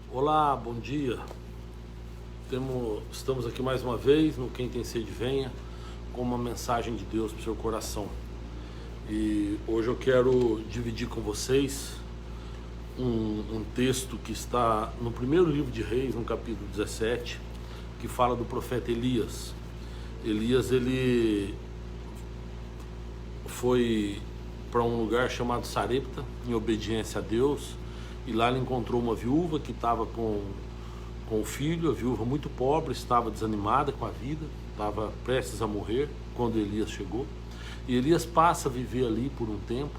Olá, bom dia. Estamos aqui mais uma vez no Quem Tem Sede Venha, com uma mensagem de Deus para o seu coração. E hoje eu quero dividir com vocês um texto que está no primeiro livro de Reis, no capítulo 17, que fala do profeta Elias. Elias, ele foi para um lugar chamado Sarepta, em obediência a Deus, e lá ele encontrou uma viúva que estava com o filho. A viúva muito pobre, estava desanimada com a vida, estava prestes a morrer quando Elias chegou. E Elias passa a viver ali por um tempo,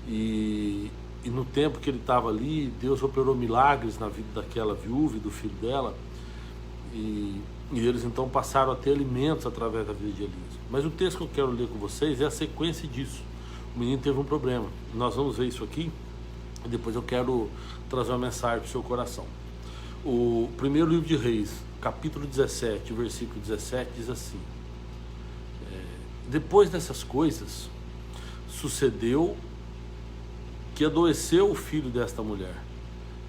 e no tempo que ele estava ali, Deus operou milagres na vida daquela viúva e do filho dela, e eles então passaram a ter alimentos através da vida de Elias. Mas o texto que eu quero ler com vocês é a sequência disso. O menino teve um problema, nós vamos ver isso aqui, e depois eu quero trazer uma mensagem para o seu coração. O primeiro livro de Reis, capítulo 17, versículo 17, diz assim: depois dessas coisas, sucedeu que adoeceu o filho desta mulher,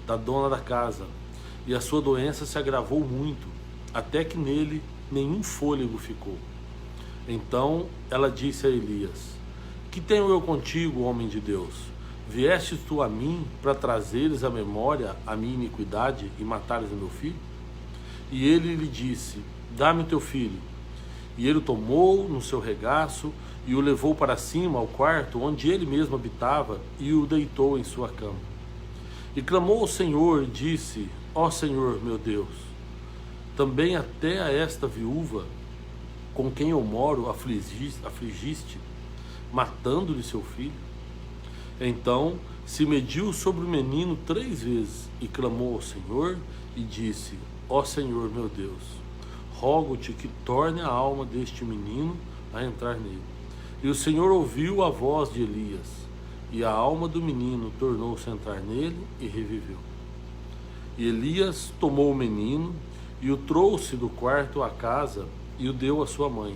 da dona da casa, e a sua doença se agravou muito, até que nele nenhum fôlego ficou. Então ela disse a Elias: que tenho eu contigo, homem de Deus? Viestes tu a mim para trazeres à memória a minha iniquidade e matares o meu filho? E ele lhe disse: dá-me o teu filho. E ele o tomou no seu regaço e o levou para cima ao quarto onde ele mesmo habitava e o deitou em sua cama. E clamou ao Senhor e disse: ó Senhor meu Deus, também até a esta viúva com quem eu moro afligiste, matando-lhe seu filho? Então se mediu sobre o menino 3 vezes e clamou ao Senhor e disse: ó Senhor meu Deus, rogo-te que torne a alma deste menino a entrar nele. E o Senhor ouviu a voz de Elias, e a alma do menino tornou-se a entrar nele e reviveu. E Elias tomou o menino e o trouxe do quarto à casa e o deu à sua mãe.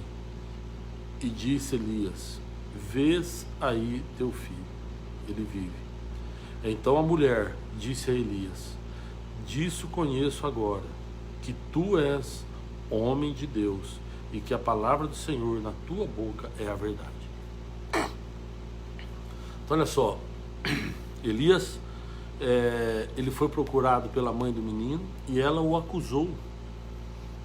E disse Elias: vês aí teu filho, ele vive. Então a mulher disse a Elias: disso conheço agora que tu és homem de Deus e que a palavra do Senhor na tua boca é a verdade. Então olha só, Elias, ele foi procurado pela mãe do menino e ela o acusou,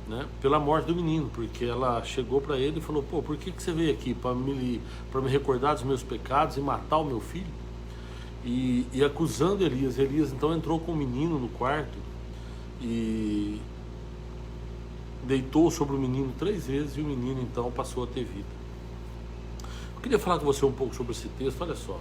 né, pela morte do menino, porque ela chegou para ele e falou: pô, por que você veio aqui? Para me recordar dos meus pecados e matar o meu filho? E acusando Elias. Elias então entrou com o menino no quarto e deitou sobre o menino 3 vezes, e o menino então passou a ter vida. Eu queria falar com você um pouco sobre esse texto. Olha só,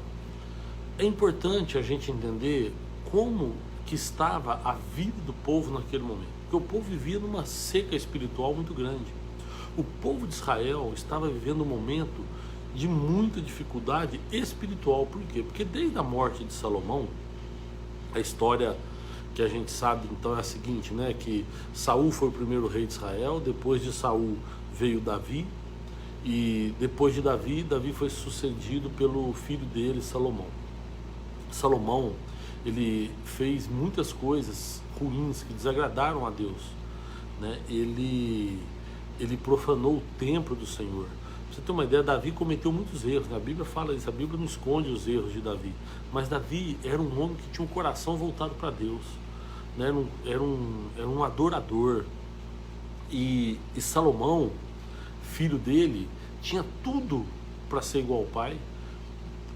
é importante a gente entender como que estava a vida do povo naquele momento, porque o povo vivia numa seca espiritual muito grande. O povo de Israel estava vivendo um momento de muita dificuldade espiritual. Por quê? Porque desde a morte de Salomão, a história que a gente sabe então é a seguinte, né, que Saul foi o primeiro rei de Israel, depois de Saul veio Davi, e depois de Davi foi sucedido pelo filho dele, Salomão. Salomão, ele fez muitas coisas ruins que desagradaram a Deus, né? Ele profanou o templo do Senhor. Pra você ter uma ideia, Davi cometeu muitos erros, né? A Bíblia fala isso, a Bíblia não esconde os erros de Davi, mas Davi era um homem que tinha um coração voltado para Deus, né? Era um adorador. E Salomão, filho dele, tinha tudo para ser igual ao pai.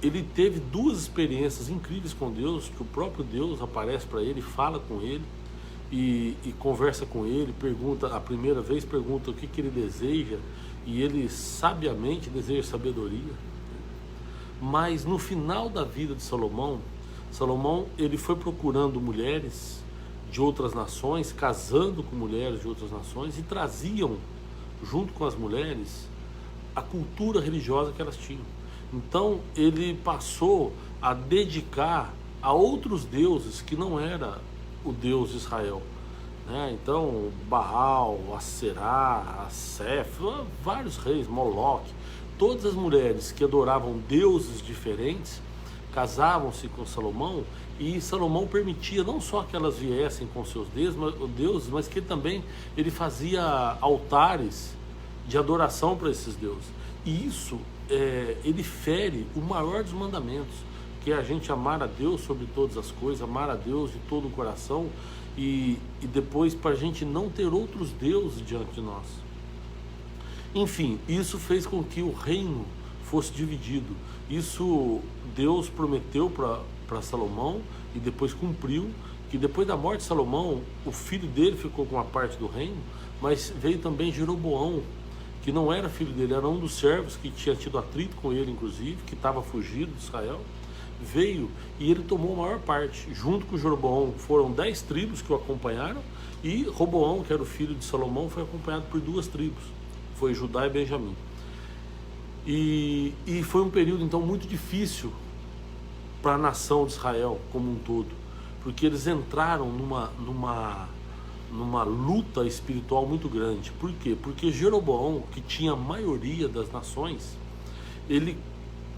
Ele teve 2 experiências incríveis com Deus, que o próprio Deus aparece para ele, fala com ele e conversa com ele, pergunta, a primeira vez pergunta o que ele deseja, e ele sabiamente deseja sabedoria. Mas no final da vida de Salomão, ele foi procurando mulheres de outras nações, casando com mulheres de outras nações, e traziam junto com as mulheres a cultura religiosa que elas tinham. Então ele passou a dedicar a outros deuses que não era o Deus de Israel, né? Então Baal, Aserá, Asef, vários reis, Moloque, todas as mulheres que adoravam deuses diferentes, casavam-se com Salomão, e Salomão permitia não só que elas viessem com seus deuses, mas que também ele fazia altares de adoração para esses deuses. E isso, ele fere o maior dos mandamentos, que é a gente amar a Deus sobre todas as coisas, amar a Deus de todo o coração, e depois para a gente não ter outros deuses diante de nós. Enfim, isso fez com que o reino fosse dividido. Isso Deus prometeu para Salomão e depois cumpriu, que depois da morte de Salomão, o filho dele ficou com uma parte do reino, mas veio também Jeroboão, que não era filho dele, era um dos servos que tinha tido atrito com ele, inclusive, que estava fugido de Israel, veio e ele tomou a maior parte. Junto com Jeroboão foram 10 tribos que o acompanharam, e Roboão, que era o filho de Salomão, foi acompanhado por 2 tribos, foi Judá e Benjamim. E foi um período então muito difícil para a nação de Israel como um todo, porque eles entraram numa luta espiritual muito grande. Por quê? Porque Jeroboão, que tinha a maioria das nações, ele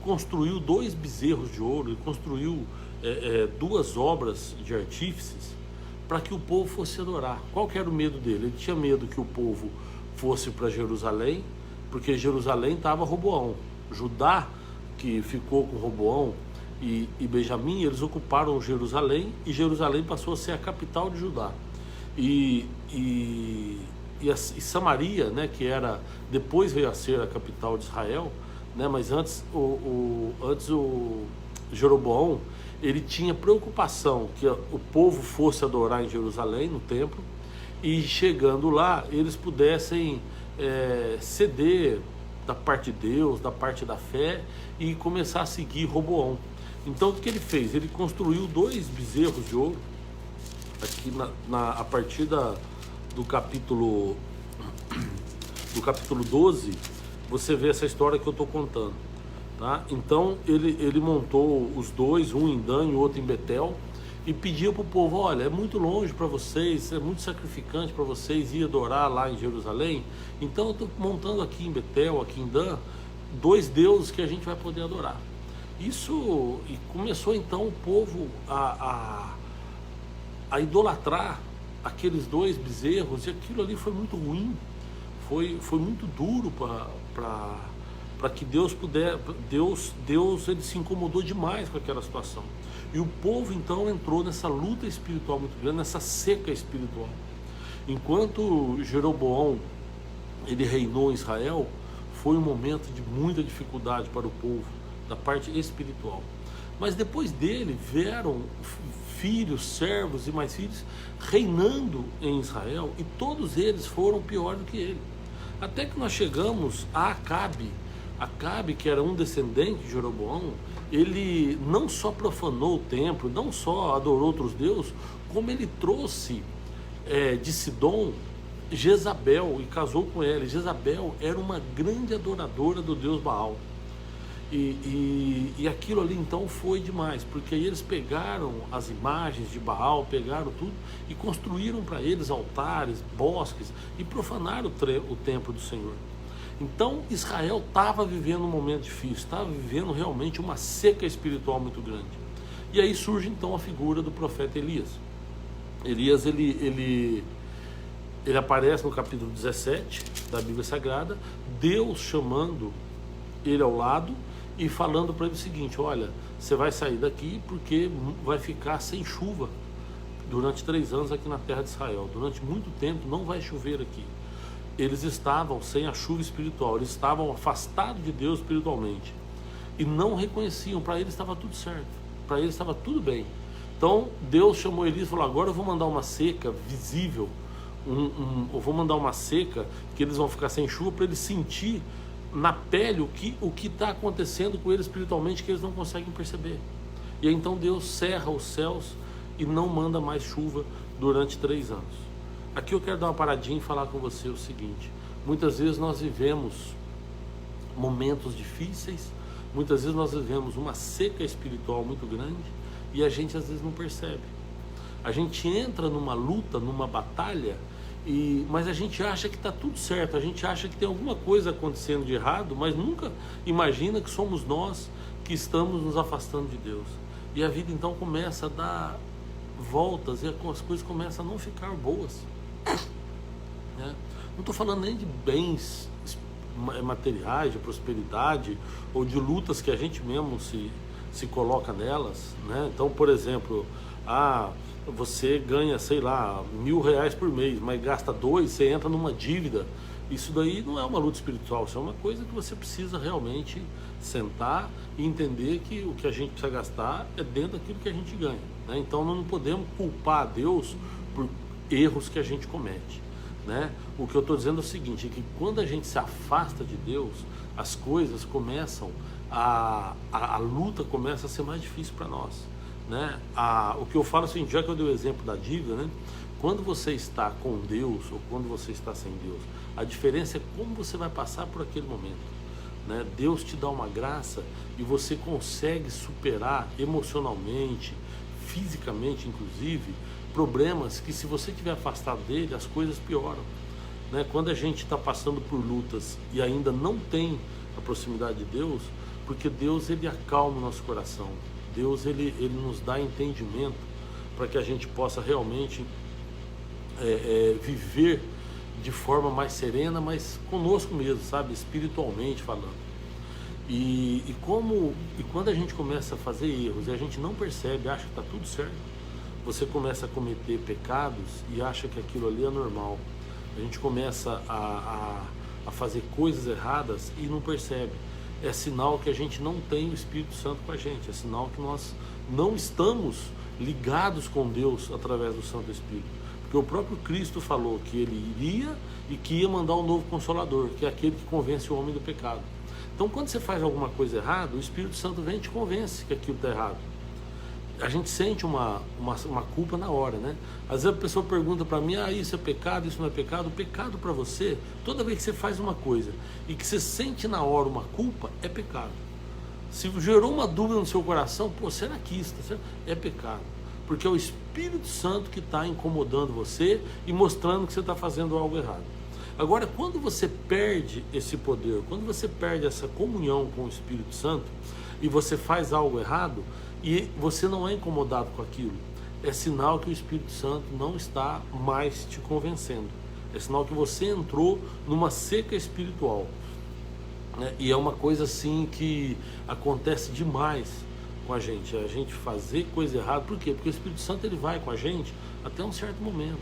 construiu 2 bezerros de ouro, ele construiu 2 obras de artífices para que o povo fosse adorar. Qual que era o medo dele? Ele tinha medo que o povo fosse para Jerusalém, porque Jerusalém estava Roboão. Judá, que ficou com Roboão, e Benjamim, eles ocuparam Jerusalém, e Jerusalém passou a ser a capital de Judá. E Samaria, né, que era, depois veio a ser a capital de Israel, né, mas antes o Jeroboão, ele tinha preocupação que o povo fosse adorar em Jerusalém, no templo, e chegando lá eles pudessem ceder da parte de Deus, da parte da fé, e começar a seguir Roboão. Então o que ele fez? Ele construiu 2 bezerros de ouro, aqui a partir do capítulo 12, você vê essa história que eu estou contando, tá? Então ele montou os 2, um em Dan e o outro em Betel, e pedia para o povo: olha, é muito longe para vocês, é muito sacrificante para vocês ir adorar lá em Jerusalém, então eu estou montando aqui em Betel, aqui em Dan, 2 deuses que a gente vai poder adorar. Isso, e começou então o povo a idolatrar aqueles 2 bezerros, e aquilo ali foi muito ruim, foi muito duro para que Deus pudesse. Deus ele se incomodou demais com aquela situação, e o povo então entrou nessa luta espiritual muito grande, nessa seca espiritual. Enquanto Jeroboão ele reinou em Israel, foi um momento de muita dificuldade para o povo, da parte espiritual. Mas depois dele vieram filhos, servos e mais filhos reinando em Israel, e todos eles foram pior do que ele. Até que nós chegamos a Acabe. Acabe, que era um descendente de Jeroboão, ele não só profanou o templo, não só adorou outros deuses, como ele trouxe de Sidom Jezabel e casou com ela. Jezabel era uma grande adoradora do deus Baal. E aquilo ali então foi demais, porque aí eles pegaram as imagens de Baal, pegaram tudo e construíram para eles altares, bosques, e profanaram o templo do Senhor. Então Israel estava vivendo um momento difícil, estava vivendo realmente uma seca espiritual muito grande. E aí surge então a figura do profeta Elias. Elias ele aparece no capítulo 17 da Bíblia Sagrada, Deus chamando ele ao lado e falando para ele o seguinte: olha, você vai sair daqui porque vai ficar sem chuva durante 3 anos aqui na terra de Israel. Durante muito tempo não vai chover aqui. Eles estavam sem a chuva espiritual, eles estavam afastados de Deus espiritualmente e não reconheciam. Para eles estava tudo certo, para eles estava tudo bem. Então Deus chamou Elias e falou: agora eu vou mandar uma seca visível, eu vou mandar uma seca que eles vão ficar sem chuva, para eles sentir na pele o que está acontecendo com eles espiritualmente, que eles não conseguem perceber. E aí então Deus cerra os céus e não manda mais chuva durante 3 anos. Aqui eu quero dar uma paradinha e falar com você o seguinte: muitas vezes nós vivemos momentos difíceis, muitas vezes nós vivemos uma seca espiritual muito grande, e a gente às vezes não percebe. A gente entra numa luta, numa batalha, mas a gente acha que está tudo certo, a gente acha que tem alguma coisa acontecendo de errado, mas nunca imagina que somos nós que estamos nos afastando de Deus. E a vida então começa a dar voltas e as coisas começam a não ficar boas, né? Não estou falando nem de bens materiais, de prosperidade ou de lutas que a gente mesmo se coloca nelas, né? Então, por exemplo, você ganha, sei lá, R$1.000 por mês, mas gasta 2, você entra numa dívida. Isso daí não é uma luta espiritual, isso é uma coisa que você precisa realmente sentar e entender que o que a gente precisa gastar é dentro daquilo que a gente ganha, né? Então não podemos culpar a Deus por erros que a gente comete, né? O que eu estou dizendo é o seguinte, é que quando a gente se afasta de Deus, as coisas começam, a luta começa a ser mais difícil para nós, né? O que eu falo é o seguinte, já que eu dei o exemplo da dívida, né? Quando você está com Deus ou quando você está sem Deus, a diferença é como você vai passar por aquele momento, né? Deus te dá uma graça e você consegue superar emocionalmente, fisicamente inclusive, problemas que se você estiver afastado dele, as coisas pioram, né? Quando a gente está passando por lutas e ainda não tem a proximidade de Deus, porque Deus ele acalma o nosso coração, Deus ele nos dá entendimento para que a gente possa realmente viver de forma mais serena, mas conosco mesmo, sabe, espiritualmente falando. E quando a gente começa a fazer erros e a gente não percebe, acha que está tudo certo, você começa a cometer pecados e acha que aquilo ali é normal. A gente começa a fazer coisas erradas e não percebe. É sinal que a gente não tem o Espírito Santo com a gente, é sinal que nós não estamos ligados com Deus através do Santo Espírito. Porque o próprio Cristo falou que ele iria e que ia mandar um novo Consolador, que é aquele que convence o homem do pecado. Então quando você faz alguma coisa errada, o Espírito Santo vem e te convence que aquilo está errado. A gente sente uma culpa na hora, né? Às vezes a pessoa pergunta para mim, isso é pecado, isso não é pecado. O pecado para você, toda vez que você faz uma coisa e que você sente na hora uma culpa, é pecado. Se gerou uma dúvida no seu coração, será que isso é pecado? Porque é o Espírito Santo que está incomodando você e mostrando que você está fazendo algo errado. Agora, quando você perde esse poder, quando você perde essa comunhão com o Espírito Santo e você faz algo errado e você não é incomodado com aquilo, é sinal que o Espírito Santo não está mais te convencendo. É sinal que você entrou numa seca espiritual, né? E é uma coisa assim que acontece demais com a gente fazer coisa errada. Por quê? Porque o Espírito Santo ele vai com a gente até um certo momento.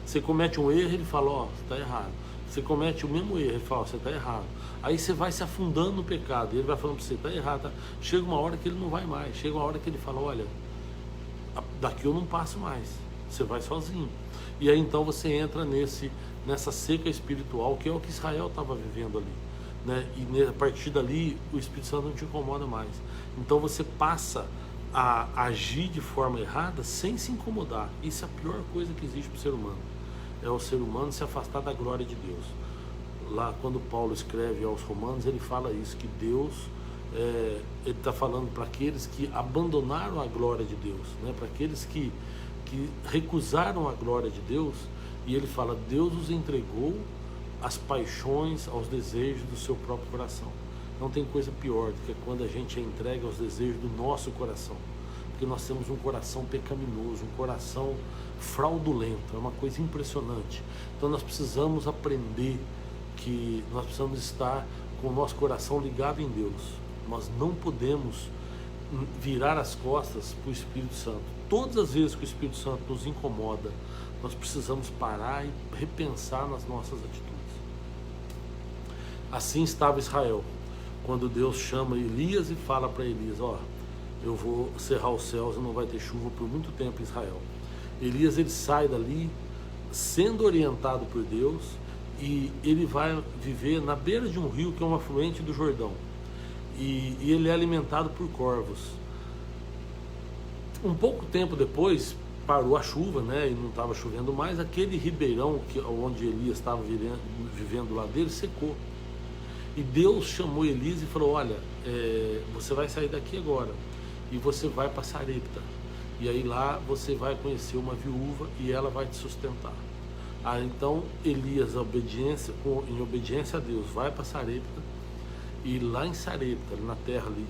Você comete um erro, ele fala, você está errado. Você comete o mesmo erro, ele fala, você está errado. Aí você vai se afundando no pecado, e ele vai falando para você, está errado, tá? Chega uma hora que ele não vai mais, chega uma hora que ele fala, olha, daqui eu não passo mais, você vai sozinho. E aí então você entra nessa seca espiritual, que é o que Israel estava vivendo ali, né? E a partir dali o Espírito Santo não te incomoda mais. Então você passa a agir de forma errada sem se incomodar. Isso é a pior coisa que existe para o ser humano, é o ser humano se afastar da glória de Deus. Lá quando Paulo escreve aos Romanos, ele fala isso, que Deus, ele está falando para aqueles que abandonaram a glória de Deus, né? Para aqueles que recusaram a glória de Deus, e ele fala, Deus os entregou às paixões, aos desejos do seu próprio coração. Não tem coisa pior do que quando a gente é entregue aos desejos do nosso coração, porque nós temos um coração pecaminoso, um coração fraudulento, é uma coisa impressionante. Então nós precisamos aprender que nós precisamos estar com o nosso coração ligado em Deus. Nós não podemos virar as costas para o Espírito Santo. Todas as vezes que o Espírito Santo nos incomoda, nós precisamos parar e repensar nas nossas atitudes. Assim estava Israel, quando Deus chama Elias e fala para Elias, eu vou cerrar os céus e não vai ter chuva por muito tempo em Israel. Elias ele sai dali sendo orientado por Deus, e ele vai viver na beira de um rio que é um afluente do Jordão, e ele é alimentado por corvos. Um pouco tempo depois parou a chuva, né, e não estava chovendo mais. Aquele ribeirão onde Elias estava vivendo lá dele secou, e Deus chamou Elias e falou, olha, você vai sair daqui agora e você vai para Sarepta, e aí lá você vai conhecer uma viúva e ela vai te sustentar. Então Elias, em obediência a Deus, vai para Sarepta, e lá em Sarepta, na terra ali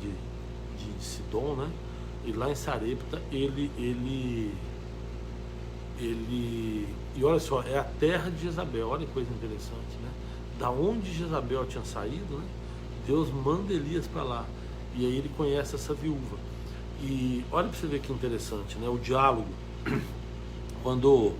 de Sidom, né? E lá em Sarepta e olha só, é a terra de Jezabel, olha que coisa interessante, né? Da onde Jezabel tinha saído, né? Deus manda Elias para lá, e aí ele conhece essa viúva. E olha para você ver que interessante, né? O diálogo, quando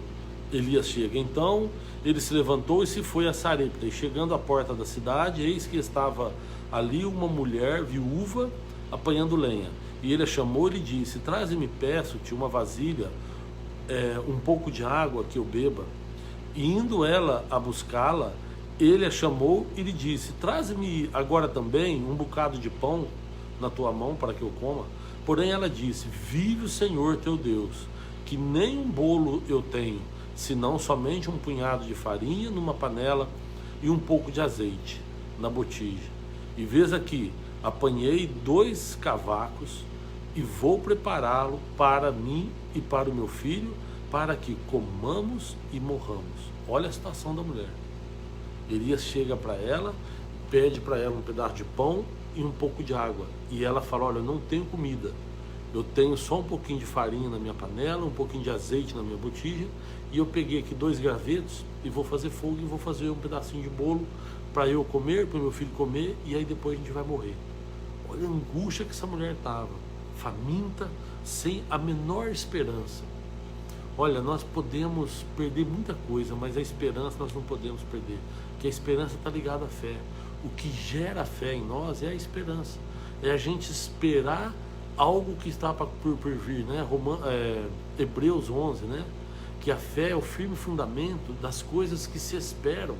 Elias chega. Então ele se levantou e se foi a Sarepta, e chegando à porta da cidade, eis que estava ali uma mulher viúva apanhando lenha. E ele a chamou e lhe disse: traze-me, peço-te, uma vasilha, um pouco de água que eu beba. E indo ela a buscá-la, ele a chamou e lhe disse: traze-me agora também um bocado de pão na tua mão para que eu coma. Porém ela disse: vive o Senhor teu Deus, que nem um bolo eu tenho, senão somente um punhado de farinha numa panela e um pouco de azeite na botija. E vês aqui, apanhei 2 cavacos e vou prepará-lo para mim e para o meu filho, para que comamos e morramos. Olha a situação da mulher. Elias chega para ela, pede para ela um pedaço de pão e um pouco de água. E ela fala: olha, eu não tenho comida, eu tenho só um pouquinho de farinha na minha panela, um pouquinho de azeite na minha botija, e eu peguei aqui 2 gravetos e vou fazer fogo e vou fazer um pedacinho de bolo para eu comer, para o meu filho comer, e aí depois a gente vai morrer. Olha a angústia que essa mulher estava, faminta, sem a menor esperança. Olha, nós podemos perder muita coisa, mas a esperança nós não podemos perder, porque a esperança está ligada à fé. O que gera fé em nós é a esperança, é a gente esperar algo que está por vir, né? Hebreus 11, né? Que a fé é o firme fundamento das coisas que se esperam.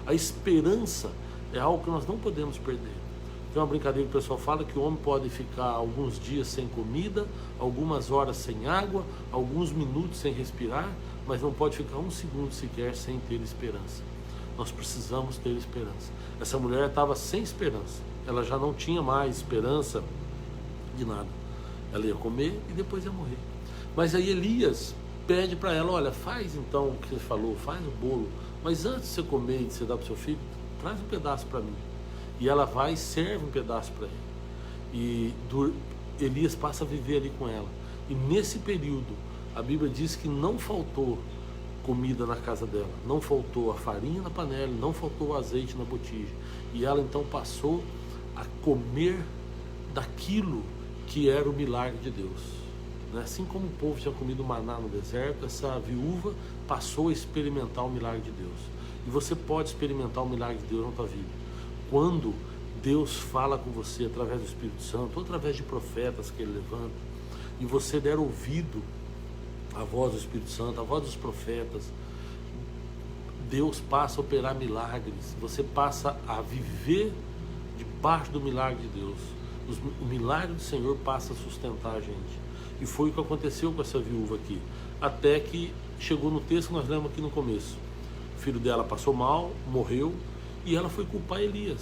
A esperança é algo que nós não podemos perder. Tem uma brincadeira que o pessoal fala que o homem pode ficar alguns dias sem comida, algumas horas sem água, alguns minutos sem respirar, mas não pode ficar um segundo sequer sem ter esperança. Nós precisamos ter esperança. Essa mulher estava sem esperança, ela já não tinha mais esperança de nada. Ela ia comer e depois ia morrer. Mas aí Elias pede para ela: olha, faz então o que você falou, faz o bolo, mas antes de você comer e de você dar para o seu filho, traz um pedaço para mim. E ela vai e serve um pedaço para ele. E Elias passa a viver ali com ela. E nesse período, a Bíblia diz que não faltou comida na casa dela, não faltou a farinha na panela, não faltou o azeite na botija. E ela então passou a comer daquilo que era o milagre de Deus. Assim como o povo tinha comido maná no deserto, essa viúva passou a experimentar o milagre de Deus. E você pode experimentar o milagre de Deus na tua vida quando Deus fala com você através do Espírito Santo, ou através de profetas que Ele levanta, e você der ouvido à voz do Espírito Santo, à voz dos profetas. Deus passa a operar milagres, você passa a viver debaixo do milagre de Deus. O milagre do Senhor passa a sustentar a gente. E foi o que aconteceu com essa viúva aqui, até que chegou no texto que nós lemos aqui no começo. O filho dela passou mal, morreu, e ela foi culpar Elias.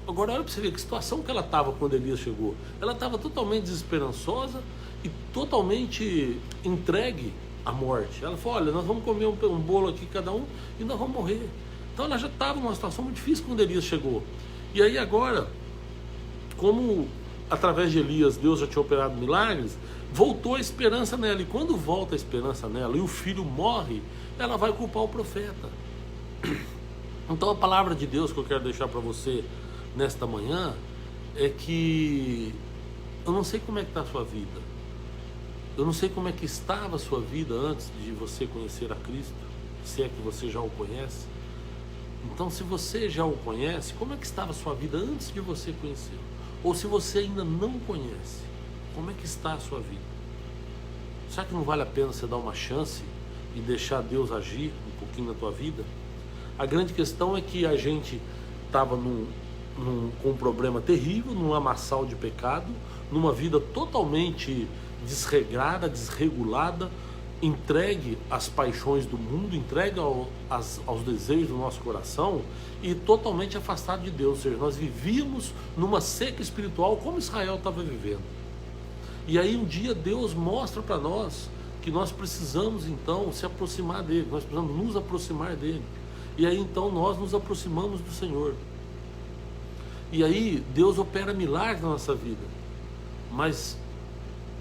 Agora olha para você ver que situação que ela estava quando Elias chegou. Ela estava totalmente desesperançosa e totalmente entregue à morte. Ela falou: olha, nós vamos comer um bolo aqui cada um e nós vamos morrer. Então ela já estava numa situação muito difícil quando Elias chegou. E aí agora, como através de Elias Deus já tinha operado milagres, voltou a esperança nela. E quando volta a esperança nela e o filho morre, ela vai culpar o profeta. Então a palavra de Deus que eu quero deixar para você nesta manhã é que eu não sei como é que está a sua vida, eu não sei como é que estava a sua vida antes de você conhecer a Cristo, se é que você já o conhece. Então, se você já o conhece, como é que estava a sua vida antes de você conhecê-lo? Ou se você ainda não o conhece, como é que está a sua vida? Será que não vale a pena você dar uma chance e deixar Deus agir um pouquinho na tua vida? A grande questão é que a gente estava com um problema terrível, num lamaçal de pecado, numa vida totalmente desregrada, desregulada, entregue às paixões do mundo, entregue aos desejos do nosso coração e totalmente afastado de Deus. Ou seja, nós vivíamos numa seca espiritual como Israel estava vivendo. E aí um dia Deus mostra para nós que nós precisamos então se aproximar dele, nós precisamos nos aproximar dele. E aí então nós nos aproximamos do Senhor. E aí Deus opera milagres na nossa vida. Mas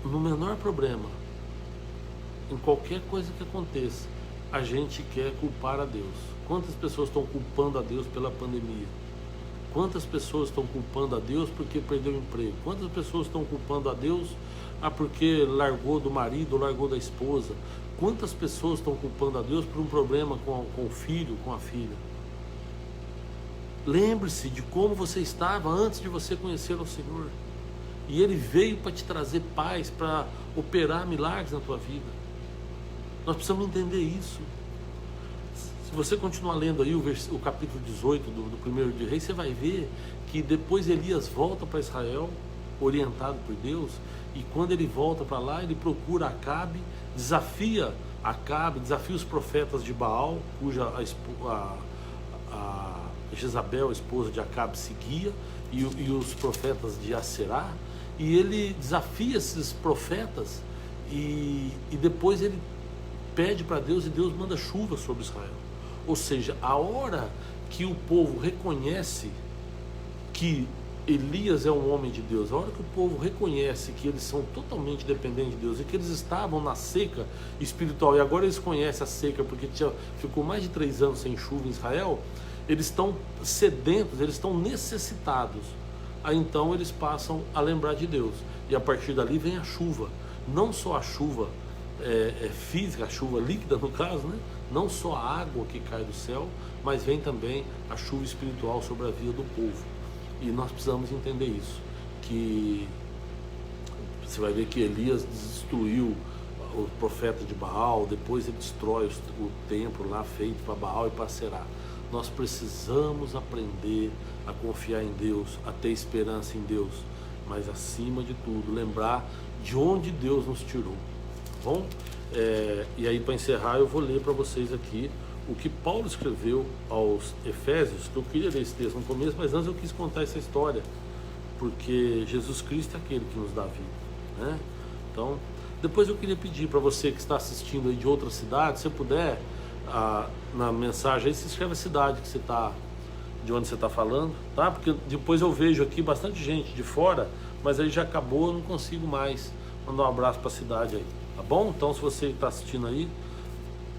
no menor problema, em qualquer coisa que aconteça, a gente quer culpar a Deus. Quantas pessoas estão culpando a Deus pela pandemia? Quantas pessoas estão culpando a Deus porque perdeu o emprego? Quantas pessoas estão culpando a Deus porque largou do marido ou largou da esposa? Quantas pessoas estão culpando a Deus por um problema com o filho, com a filha? Lembre-se de como você estava antes de você conhecer o Senhor. E Ele veio para te trazer paz, para operar milagres na tua vida. Nós precisamos entender isso. Se você continuar lendo aí o capítulo 18 do primeiro de Reis, você vai ver que depois Elias volta para Israel, orientado por Deus, e quando ele volta para lá, ele procura Acabe, desafia Acabe, desafia os profetas de Baal, cuja a Jezabel, a esposa de Acabe, seguia, e os profetas de Aserá, e ele desafia esses profetas, e depois ele pede para Deus, e Deus manda chuva sobre Israel. Ou seja, a hora que o povo reconhece que Elias é um homem de Deus, a hora que o povo reconhece que eles são totalmente dependentes de Deus e que eles estavam na seca espiritual, e agora eles conhecem a seca porque ficou mais de 3 anos sem chuva em Israel, eles estão sedentos, eles estão necessitados. Aí então eles passam a lembrar de Deus, e a partir dali vem a chuva, não só a chuva física, a chuva líquida no caso, né? Não só a água que cai do céu, mas vem também a chuva espiritual sobre a vida do povo. E nós precisamos entender isso, que você vai ver que Elias destruiu o profeta de Baal, depois ele destrói o templo lá feito para Baal e para Aserá. Nós precisamos aprender a confiar em Deus, a ter esperança em Deus, mas acima de tudo, lembrar de onde Deus nos tirou. Bom, e aí para encerrar eu vou ler para vocês aqui o que Paulo escreveu aos Efésios, que eu queria ler esse texto no começo, mas antes eu quis contar essa história, porque Jesus Cristo é aquele que nos dá vida, né? Então, depois eu queria pedir para você que está assistindo aí de outra cidade, se puder, na mensagem aí se escreve a cidade que você está, de onde você está falando, tá? Porque depois eu vejo aqui bastante gente de fora, mas aí já acabou, eu não consigo mais mandar um abraço para a cidade aí. Tá bom? Então, se você está assistindo aí,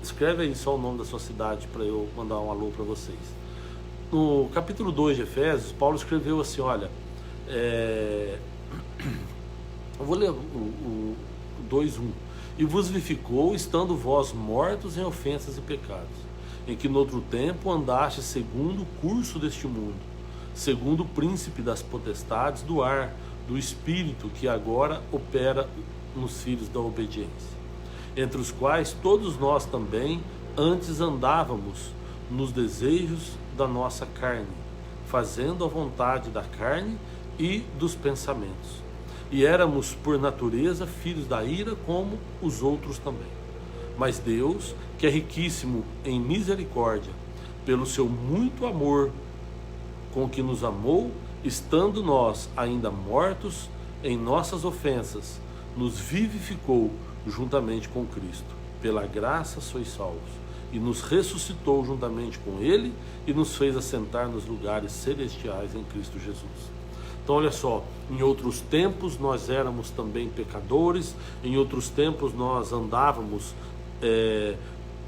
escreve aí só o nome da sua cidade para eu mandar um alô para vocês. No capítulo 2 de Efésios, Paulo escreveu assim, olha, eu vou ler o 2:1. E vos vivificou, estando vós mortos em ofensas e pecados, em que noutro tempo andaste segundo o curso deste mundo, segundo o príncipe das potestades do ar, do espírito que agora opera nos filhos da obediência, entre os quais todos nós também antes andávamos nos desejos da nossa carne, fazendo a vontade da carne e dos pensamentos. E éramos por natureza filhos da ira como os outros também. Mas Deus, que é riquíssimo em misericórdia, pelo seu muito amor com que nos amou, estando nós ainda mortos em nossas ofensas, nos vivificou juntamente com Cristo. Pela graça sois salvos. E nos ressuscitou juntamente com Ele e nos fez assentar nos lugares celestiais em Cristo Jesus. Então olha só, em outros tempos nós éramos também pecadores, em outros tempos nós andávamos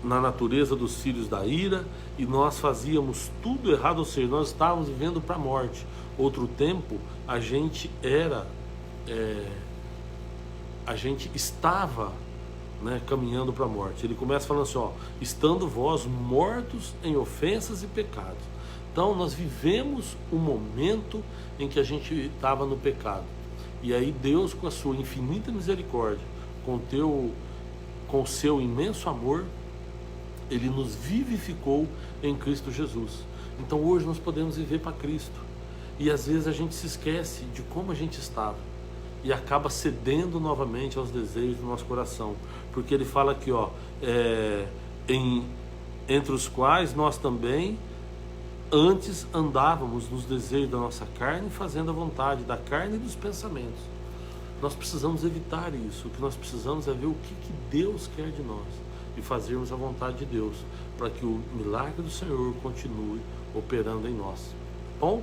na natureza dos filhos da ira, e nós fazíamos tudo errado, ou seja, nós estávamos vivendo para a morte. Outro tempo a gente estava, né, caminhando para a morte. Ele começa falando assim, ó, estando vós mortos em ofensas e pecados. Então nós vivemos um momento em que a gente estava no pecado, e aí Deus, com a sua infinita misericórdia, com o seu imenso amor, Ele nos vivificou em Cristo Jesus. Então hoje nós podemos viver para Cristo, e às vezes a gente se esquece de como a gente estava e acaba cedendo novamente aos desejos do nosso coração, porque ele fala aqui, ó, entre os quais nós também antes andávamos nos desejos da nossa carne, fazendo a vontade da carne e dos pensamentos. Nós precisamos evitar isso. O que nós precisamos é ver o que Deus quer de nós e fazermos a vontade de Deus, para que o milagre do Senhor continue operando em nós. Bom,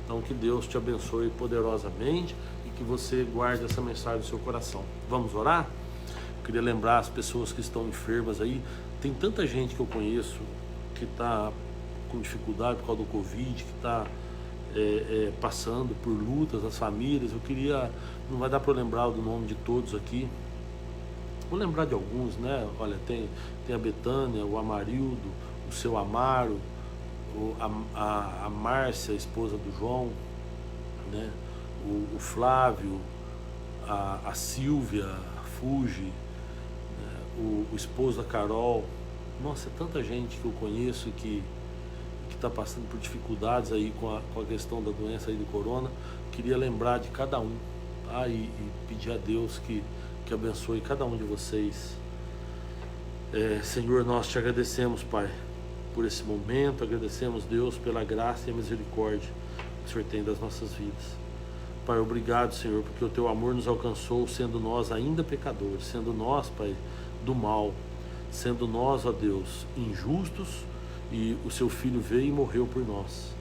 então que Deus te abençoe poderosamente, e que você guarde essa mensagem no seu coração. Vamos orar? Eu queria lembrar as pessoas que estão enfermas aí. Tem tanta gente que eu conheço que está com dificuldade por causa do Covid, que está passando por lutas, as famílias. Eu queria, não vai dar para eu lembrar do nome de todos aqui, vou lembrar de alguns, né? Olha, tem a Betânia, o Amarildo, o seu Amaro, a Márcia, a esposa do João, né? O Flávio, a Silvia, a Fuji, né? O esposo da Carol. Nossa, é tanta gente que eu conheço que está passando por dificuldades aí com a questão da doença aí do corona. Queria lembrar de cada um, tá? E pedir a Deus que abençoe cada um de vocês. Senhor, nós te agradecemos, Pai, por esse momento. Agradecemos, Deus, pela graça e a misericórdia que o Senhor tem das nossas vidas. Pai, obrigado, Senhor, porque o teu amor nos alcançou, sendo nós ainda pecadores, sendo nós, Pai, do mal, sendo nós, ó Deus, injustos, e o seu Filho veio e morreu por nós.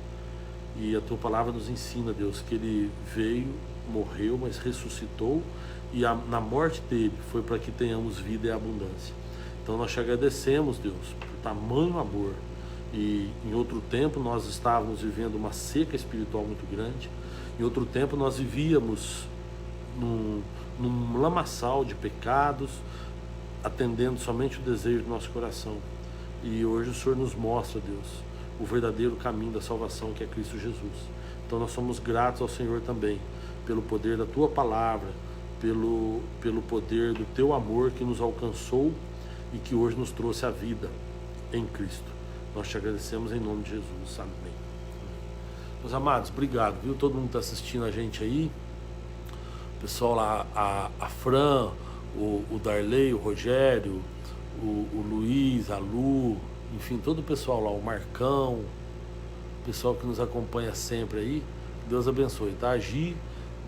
E a tua palavra nos ensina, Deus, que ele veio, morreu, mas ressuscitou, e na morte dele foi para que tenhamos vida e abundância. Então nós te agradecemos, Deus, por tamanho amor. E em outro tempo nós estávamos vivendo uma seca espiritual muito grande. Em outro tempo nós vivíamos num lamaçal de pecados, atendendo somente o desejo do nosso coração. E hoje o Senhor nos mostra, Deus, o verdadeiro caminho da salvação, que é Cristo Jesus. Então nós somos gratos ao Senhor também, pelo poder da tua palavra, pelo poder do teu amor que nos alcançou e que hoje nos trouxe a vida em Cristo. Nós te agradecemos em nome de Jesus. Amém. Meus amados, obrigado, viu? Todo mundo está assistindo a gente aí. O pessoal lá, a Fran, o Darley, o Rogério, o Luiz, a Lu, enfim, todo o pessoal lá, o Marcão, o pessoal que nos acompanha sempre aí. Deus abençoe, tá? Gi,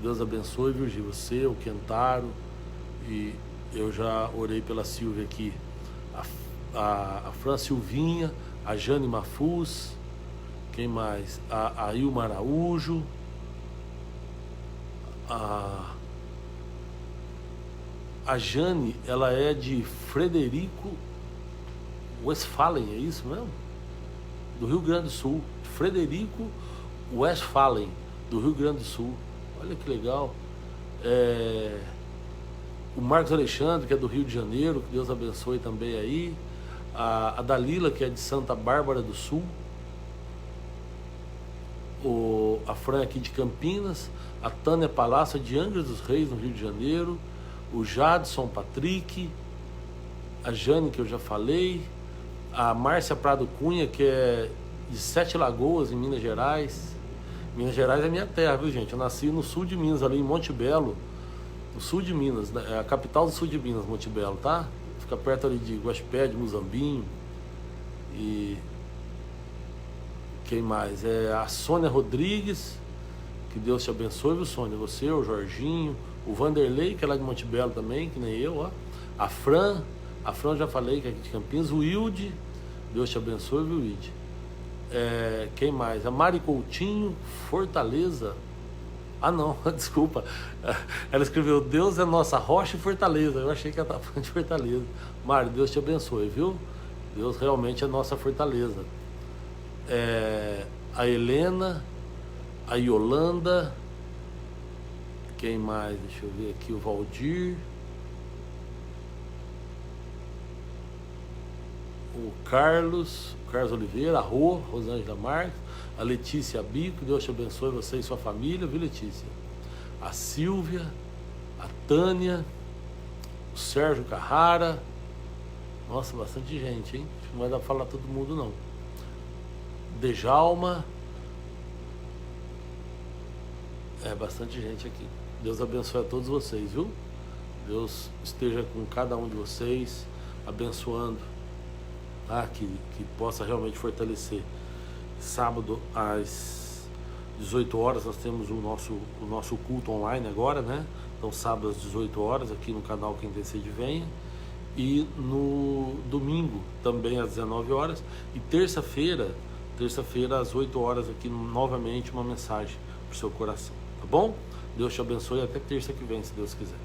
Deus abençoe, Virgínia, você, o Kentaro, e eu já orei pela Silvia aqui, a Fran Silvinha, a Jane Mafuz, quem mais? A Ilma Araújo, a Jane, ela é de Frederico Westphalen, é isso mesmo? Do Rio Grande do Sul. Frederico Westphalen, do Rio Grande do Sul. Olha que legal. O Marcos Alexandre, que é do Rio de Janeiro, que Deus abençoe também aí. A Dalila, que é de Santa Bárbara do Sul. A Fran aqui de Campinas. A Tânia Palácio de Angra dos Reis, no Rio de Janeiro. O Jadson Patrick. A Jane, que eu já falei. A Márcia Prado Cunha, que é de Sete Lagoas, em Minas Gerais. Minas Gerais é minha terra, viu, gente? Eu nasci no sul de Minas, ali em Monte Belo. No sul de Minas, né? É a capital do sul de Minas, Monte Belo, tá? Fica perto ali de Guaxupé, de Muzambinho. E quem mais? A Sônia Rodrigues, que Deus te abençoe, viu, Sônia? Você, o Jorginho, o Vanderlei, que é lá de Monte Belo também, que nem eu, ó. A Fran eu já falei, que é aqui de Campinas. O Wilde, Deus te abençoe, viu, Wilde? Quem mais? A Mari Coutinho, Fortaleza. Ah, não, desculpa. Ela escreveu: Deus é nossa rocha e fortaleza. Eu achei que ela estava falando de Fortaleza. Mari, Deus te abençoe, viu? Deus realmente é nossa fortaleza. A Helena, a Yolanda. Quem mais? Deixa eu ver aqui. O Valdir. O Carlos Oliveira, a Rosângela Marques, a Letícia Bico, Deus te abençoe você e sua família, viu, Letícia? A Silvia, a Tânia, o Sérgio Carrara. Nossa, bastante gente, hein? Não vai dar pra falar todo mundo, não. Dejalma. Bastante gente aqui. Deus abençoe a todos vocês, viu? Deus esteja com cada um de vocês, abençoando. Que possa realmente fortalecer. Sábado às 18 horas nós temos o nosso culto online agora, né? Então sábado às 18 horas aqui no canal Quem Decide Venha. E no domingo também às 19 horas. E terça-feira às 8 horas aqui novamente uma mensagem para o seu coração, tá bom? Deus te abençoe até terça que vem, se Deus quiser.